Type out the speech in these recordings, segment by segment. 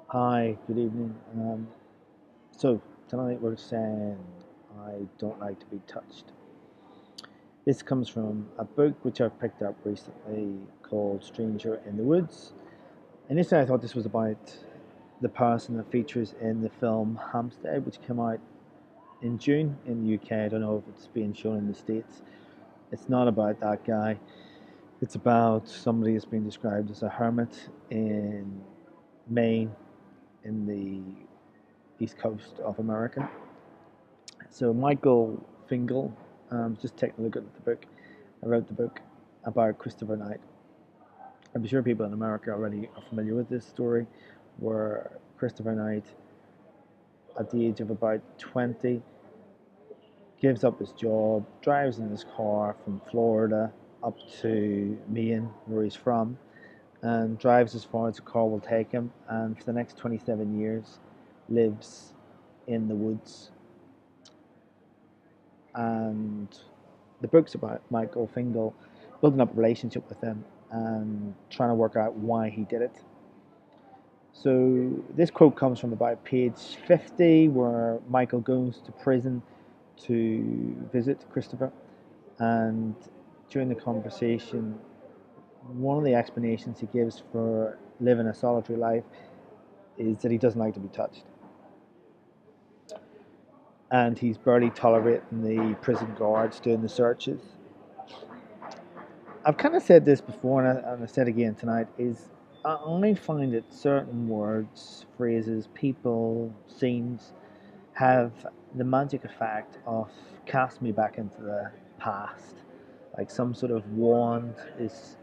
Hi, good evening. So tonight we're saying I don't like to be touched. This comes from a book which I've picked up recently called Stranger in the Woods. Initially, I thought this was about the person that features in the film Hampstead, which came out in June in the UK. I don't know if it's being shown in the States. It's not about that guy. It's about somebody that's been described as a hermit in Maine in the east coast of America. So Michael Fingal, just taking a look at the book. I wrote the book about Christopher Knight. I'm sure people in America already are familiar with this story, where Christopher Knight, at the age of about 20, gives up his job, drives in his car from Florida up to Maine, where he's from, and drives as far as the car will take him, and for the next 27 years lives in the woods. And the book's about Michael Fingal building up a relationship with him and trying to work out why he did it. So this quote comes from about page 50, where Michael goes to prison to visit Christopher, and during the conversation, one of the explanations he gives for living a solitary life is that he doesn't like to be touched, and he's barely tolerating the prison guards doing the searches. I've kind of said this before, and I said again tonight, is I only find that certain words, phrases, people, scenes have the magic effect of cast me back into the past. Like some sort of wand is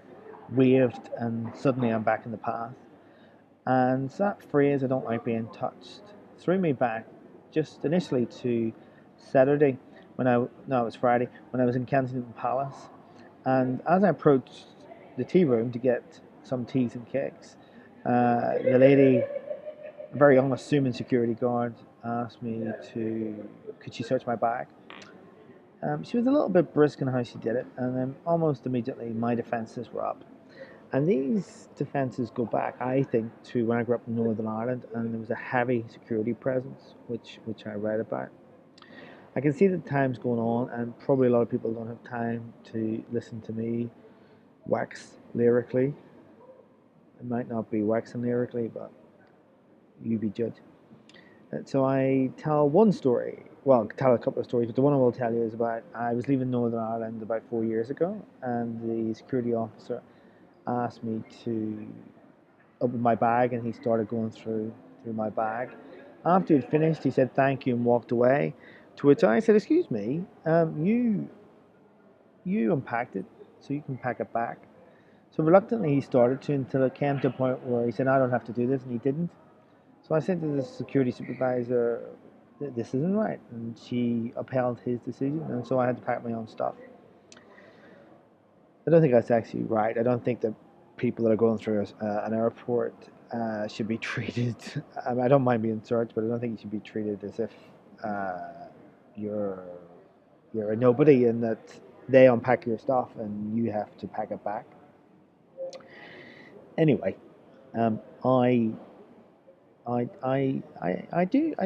waved, and suddenly I'm back in the past. And that phrase, I don't like being touched, threw me back just initially to Saturday when no, it was Friday, when I was in Kensington Palace. And as I approached the tea room to get some teas and cakes, the lady, a very unassuming security guard, asked me to, could she search my bag? She was a little bit brisk in how she did it, and then almost immediately my defences were up. And these defences go back, I think, to when I grew up in Northern Ireland, and there was a heavy security presence, which I read about. I can see the time's going on, and probably a lot of people don't have time to listen to me wax lyrically. It might not be waxing lyrically, but you be judge. So I tell one story. Well, tell a couple of stories, but the one I will tell you is about I was leaving Northern Ireland about 4 years ago, and the security officer asked me to open my bag, and he started going through my bag. After he'd finished, he said thank you and walked away. To which I said, "Excuse me, you unpacked it, so you can pack it back." So reluctantly, he started to until it came to a point where he said, "I don't have to do this," and he didn't. So I said to the security supervisor, "This isn't right," and she upheld his decision, and so I had to pack my own stuff. I don't think that's actually right. I don't think that people that are going through an airport should be treated. I mean, I don't mind being searched, but I don't think you should be treated as if uh, you're you're a nobody, and that they unpack your stuff and you have to pack it back. Anyway, um, I I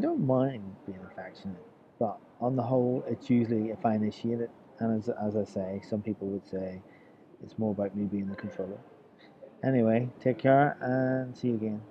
don't mind being affectionate, but on the whole, it's usually if I initiate it, and as I say, some people would say it's more about me being the controller. Anyway, take care and see you again.